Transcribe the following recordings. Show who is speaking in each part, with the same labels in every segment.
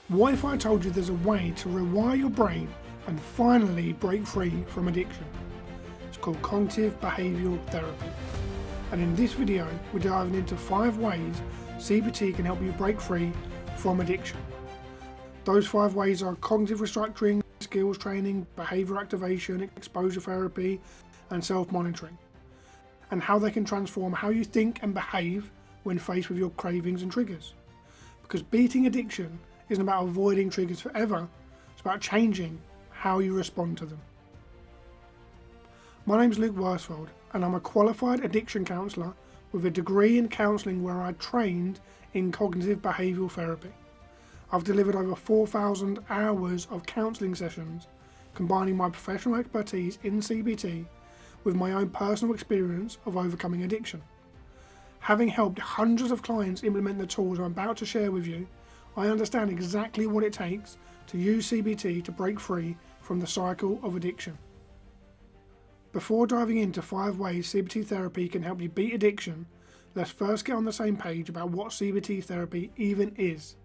Speaker 1: What if I told you there's a way to rewire your brain and finally break free from addiction? It's called Cognitive Behavioural Therapy. And in this video, we're diving into 5 ways CBT can help you break free from addiction. Those 5 ways are cognitive restructuring, skills training, behavioural activation, exposure therapy, and self-monitoring, and how they can transform how you think and behave when faced with your cravings and triggers. Because beating addiction isn't about avoiding triggers forever, it's about changing how you respond to them. My name's Luke Worsfold, and I'm a qualified addiction counsellor with a degree in counselling where I trained in cognitive behavioural therapy. I've delivered over 4,000 hours of counselling sessions, combining my professional expertise in CBT with my own personal experience of overcoming addiction. Having helped hundreds of clients implement the tools I'm about to share with you, I understand exactly what it takes to use CBT to break free from the cycle of addiction. Before diving into 5 ways CBT therapy can help you beat addiction, let's first get on the same page about what CBT therapy even is.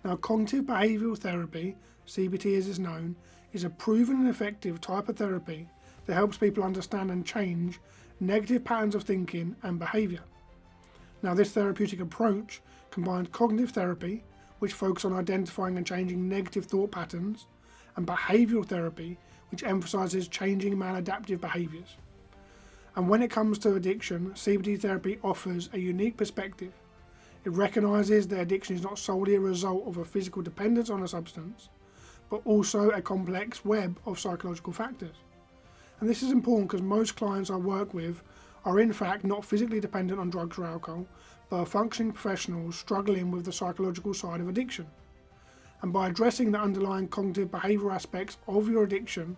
Speaker 1: Now, cognitive behavioural therapy, CBT as it's known, is a proven and effective type of therapy that helps people understand and change negative patterns of thinking and behaviour. Now, this therapeutic approach combines cognitive therapy, which focuses on identifying and changing negative thought patterns, and behavioural therapy, which emphasises changing maladaptive behaviours. And when it comes to addiction, CBT therapy offers a unique perspective. It recognises that addiction is not solely a result of a physical dependence on a substance, but also a complex web of psychological factors. And this is important because most clients I work with are in fact not physically dependent on drugs or alcohol, but are functioning professionals struggling with the psychological side of addiction. And by addressing the underlying cognitive behavioural aspects of your addiction,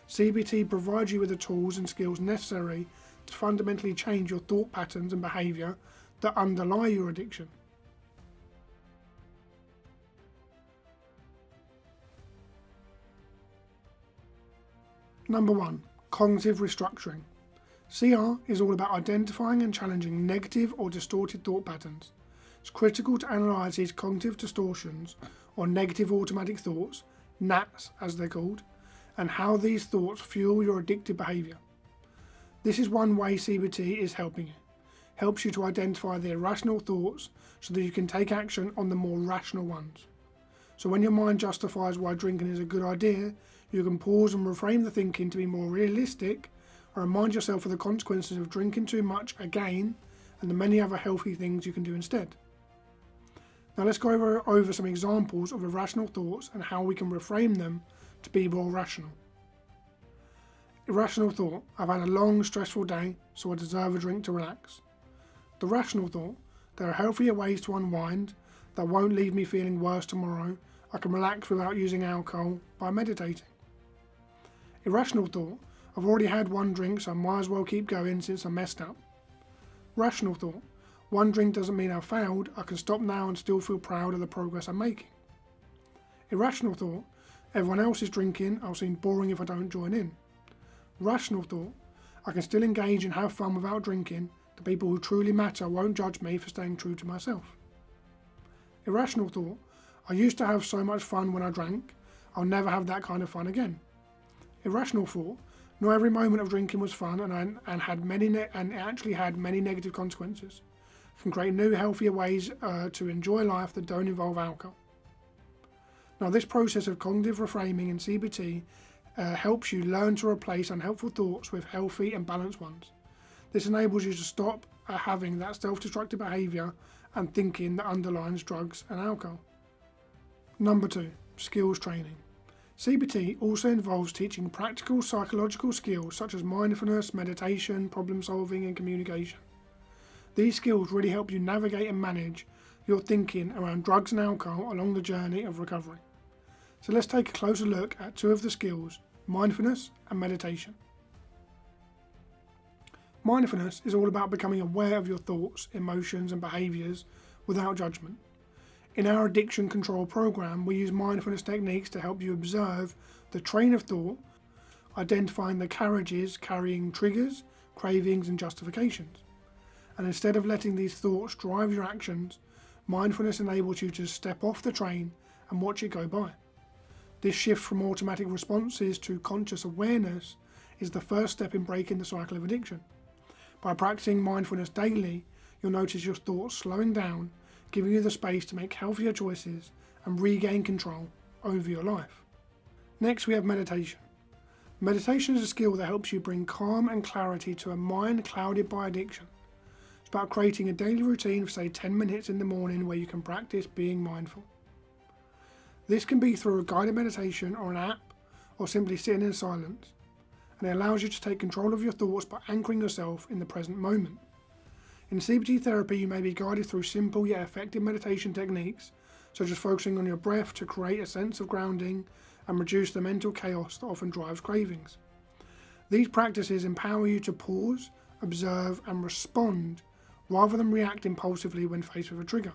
Speaker 1: CBT provides you with the tools and skills necessary to fundamentally change your thought patterns and behaviour that underlie your addiction. Number 1. Cognitive restructuring. CR is all about identifying and challenging negative or distorted thought patterns. It's critical to analyse these cognitive distortions, or negative automatic thoughts, NATs as they're called, and how these thoughts fuel your addictive behaviour. This is one way CBT is helping you. Helps you to identify the irrational thoughts so that you can take action on the more rational ones. So when your mind justifies why drinking is a good idea, you can pause and reframe the thinking to be more realistic, or remind yourself of the consequences of drinking too much again and the many other healthy things you can do instead. Now let's go over some examples of irrational thoughts and how we can reframe them to be more rational. Irrational thought: I've had a long, stressful day, so I deserve a drink to relax. The rational thought: there are healthier ways to unwind that won't leave me feeling worse tomorrow. I can relax without using alcohol by meditating. Irrational thought: I've already had one drink, so I might as well keep going since I messed up. Rational thought: one drink doesn't mean I've failed, I can stop now and still feel proud of the progress I'm making. Irrational thought: everyone else is drinking, I'll seem boring if I don't join in. Rational thought: I can still engage and have fun without drinking, the people who truly matter won't judge me for staying true to myself. Irrational thought: I used to have so much fun when I drank, I'll never have that kind of fun again. Irrational thought: not every moment of drinking was fun and it actually had many negative consequences. It can create new, healthier ways to enjoy life that don't involve alcohol. Now, this process of cognitive reframing in CBT helps you learn to replace unhelpful thoughts with healthy and balanced ones. This enables you to stop having that self-destructive behaviour and thinking that underlines drugs and alcohol. Number 2. Skills training. CBT also involves teaching practical psychological skills such as mindfulness, meditation, problem solving and communication. These skills really help you navigate and manage your thinking around drugs and alcohol along the journey of recovery. So let's take a closer look at 2 of the skills: mindfulness and meditation. Mindfulness is all about becoming aware of your thoughts, emotions and behaviours without judgment. In our addiction control program, we use mindfulness techniques to help you observe the train of thought, identifying the carriages carrying triggers, cravings and justifications. And instead of letting these thoughts drive your actions, mindfulness enables you to step off the train and watch it go by. This shift from automatic responses to conscious awareness is the first step in breaking the cycle of addiction. By practicing mindfulness daily, you'll notice your thoughts slowing down, giving you the space to make healthier choices and regain control over your life. Next, we have meditation. Meditation is a skill that helps you bring calm and clarity to a mind clouded by addiction. It's about creating a daily routine of say 10 minutes in the morning where you can practice being mindful. This can be through a guided meditation or an app, or simply sitting in silence, and it allows you to take control of your thoughts by anchoring yourself in the present moment. In CBT therapy, you may be guided through simple yet effective meditation techniques, such as focusing on your breath to create a sense of grounding and reduce the mental chaos that often drives cravings. These practices empower you to pause, observe and respond rather than react impulsively when faced with a trigger.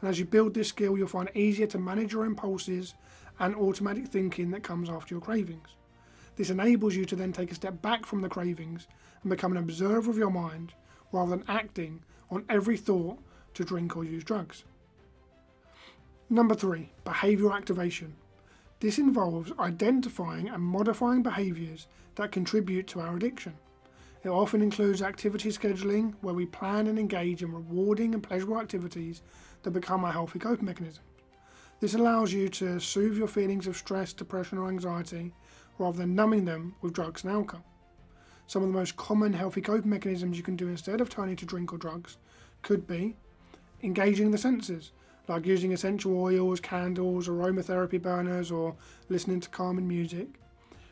Speaker 1: And as you build this skill, you'll find it easier to manage your impulses and automatic thinking that comes after your cravings. This enables you to then take a step back from the cravings and become an observer of your mind rather than acting on every thought to drink or use drugs. Number 3, behavioural activation. This involves identifying and modifying behaviours that contribute to our addiction. It often includes activity scheduling, where we plan and engage in rewarding and pleasurable activities that become our healthy coping mechanism. This allows you to soothe your feelings of stress, depression or anxiety rather than numbing them with drugs and alcohol. Some of the most common healthy coping mechanisms you can do instead of turning to drink or drugs could be engaging the senses, like using essential oils, candles, aromatherapy burners, or listening to calming music.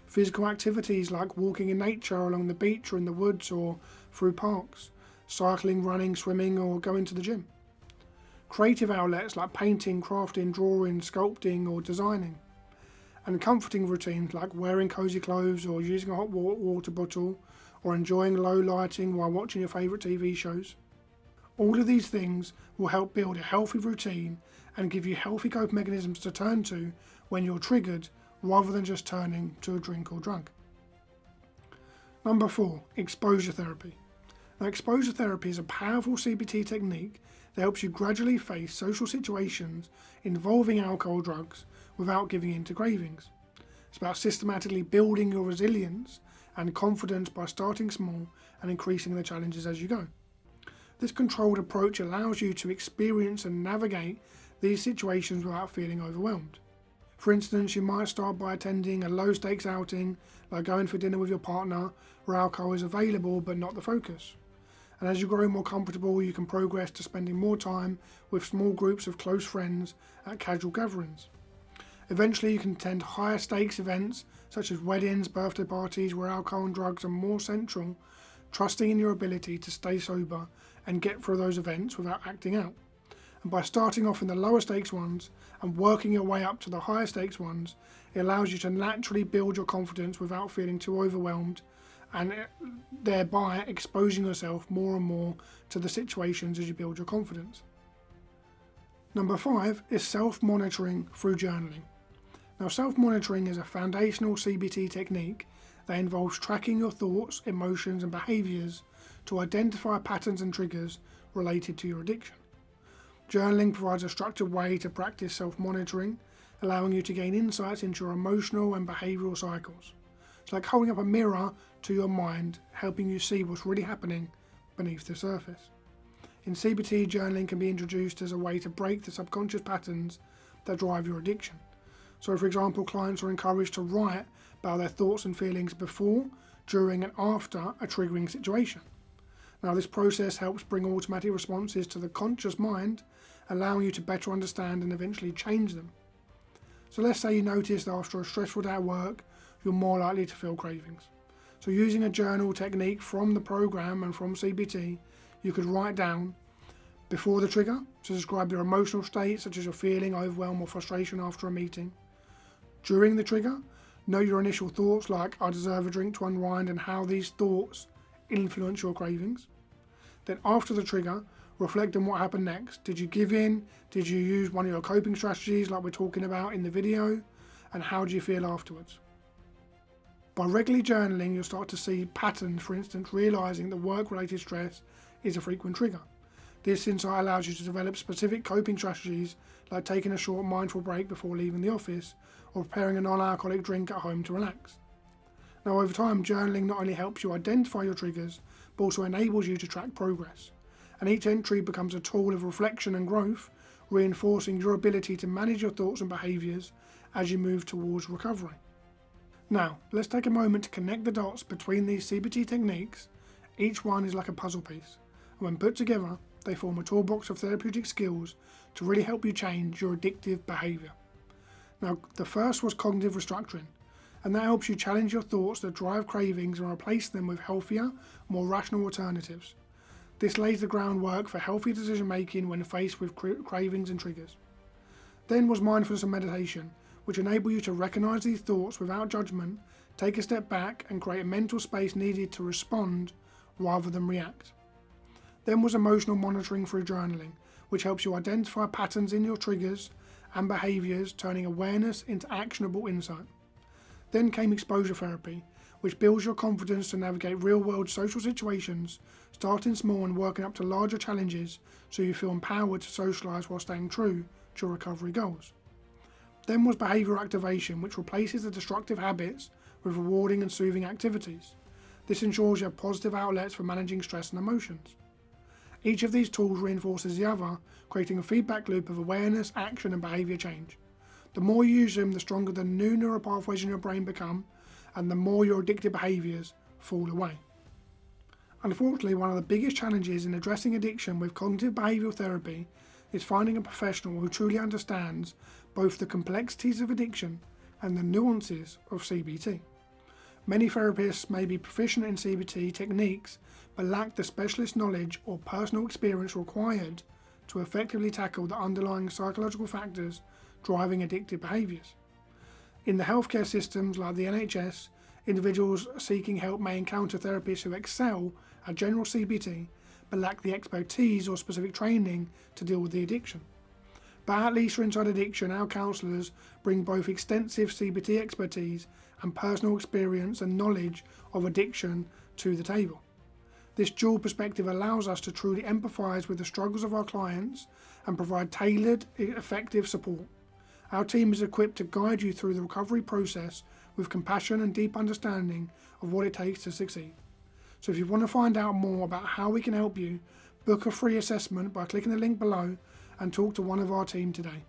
Speaker 1: Physical activities like walking in nature along the beach or in the woods or through parks, cycling, running, swimming or going to the gym. Creative outlets like painting, crafting, drawing, sculpting or designing. And comforting routines like wearing cosy clothes or using a hot water bottle or enjoying low lighting while watching your favourite TV shows. All of these things will help build a healthy routine and give you healthy coping mechanisms to turn to when you're triggered, rather than just turning to a drink or drug. Number 4, exposure therapy. Now, exposure therapy is a powerful CBT technique that helps you gradually face social situations involving alcohol or drugs without giving in to cravings. It's about systematically building your resilience and confidence by starting small and increasing the challenges as you go. This controlled approach allows you to experience and navigate these situations without feeling overwhelmed. For instance, you might start by attending a low-stakes outing, like going for dinner with your partner, where alcohol is available but not the focus. And as you grow more comfortable, you can progress to spending more time with small groups of close friends at casual gatherings. Eventually, you can attend higher stakes events, such as weddings, birthday parties, where alcohol and drugs are more central, trusting in your ability to stay sober and get through those events without acting out. And by starting off in the lower stakes ones and working your way up to the higher stakes ones, it allows you to naturally build your confidence without feeling too overwhelmed, and thereby exposing yourself more and more to the situations as you build your confidence. Number 5 is self-monitoring through journaling. Now, self-monitoring is a foundational CBT technique that involves tracking your thoughts, emotions and behaviours to identify patterns and triggers related to your addiction. Journaling provides a structured way to practice self-monitoring, allowing you to gain insights into your emotional and behavioural cycles. It's like holding up a mirror to your mind, helping you see what's really happening beneath the surface. In CBT, journaling can be introduced as a way to break the subconscious patterns that drive your addiction. So, for example, clients are encouraged to write about their thoughts and feelings before, during and after a triggering situation. Now, this process helps bring automatic responses to the conscious mind, allowing you to better understand and eventually change them. So let's say you notice that after a stressful day at work, you're more likely to feel cravings. So using a journal technique from the program and from CBT, you could write down before the trigger to describe your emotional state, such as you're feeling overwhelmed or frustration after a meeting. During the trigger, know your initial thoughts like I deserve a drink to unwind and how these thoughts influence your cravings. Then after the trigger, reflect on what happened next. Did you give in? Did you use one of your coping strategies like we're talking about in the video? And how do you feel afterwards? By regularly journaling, you'll start to see patterns, for instance, realising that work-related stress is a frequent trigger. This insight allows you to develop specific coping strategies like taking a short mindful break before leaving the office or preparing a non-alcoholic drink at home to relax. Now, over time, journaling not only helps you identify your triggers, but also enables you to track progress. And each entry becomes a tool of reflection and growth, reinforcing your ability to manage your thoughts and behaviours as you move towards recovery. Now, let's take a moment to connect the dots between these CBT techniques. Each one is like a puzzle piece, and when put together, they form a toolbox of therapeutic skills to really help you change your addictive behaviour. Now, the first was cognitive restructuring, and that helps you challenge your thoughts that drive cravings and replace them with healthier, more rational alternatives. This lays the groundwork for healthy decision making when faced with cravings and triggers. Then was mindfulness and meditation, which enable you to recognise these thoughts without judgment, take a step back and create a mental space needed to respond rather than react. Then was emotional monitoring through journaling, which helps you identify patterns in your triggers and behaviours, turning awareness into actionable insight. Then came exposure therapy, which builds your confidence to navigate real-world social situations, starting small and working up to larger challenges so you feel empowered to socialise while staying true to your recovery goals. Then was behavioural activation, which replaces the destructive habits with rewarding and soothing activities. This ensures you have positive outlets for managing stress and emotions. Each of these tools reinforces the other, creating a feedback loop of awareness, action and behaviour change. The more you use them, the stronger the new neural pathways in your brain become, and the more your addictive behaviours fall away. Unfortunately, one of the biggest challenges in addressing addiction with cognitive behavioural therapy is finding a professional who truly understands both the complexities of addiction and the nuances of CBT. Many therapists may be proficient in CBT techniques but lack the specialist knowledge or personal experience required to effectively tackle the underlying psychological factors driving addictive behaviours. In the healthcare systems like the NHS, individuals seeking help may encounter therapists who excel at general CBT but lack the expertise or specific training to deal with the addiction. But at least for Inside Addiction, our counsellors bring both extensive CBT expertise and personal experience and knowledge of addiction to the table. This dual perspective allows us to truly empathise with the struggles of our clients and provide tailored, effective support. Our team is equipped to guide you through the recovery process with compassion and deep understanding of what it takes to succeed. So if you want to find out more about how we can help you, book a free assessment by clicking the link below and talk to one of our team today.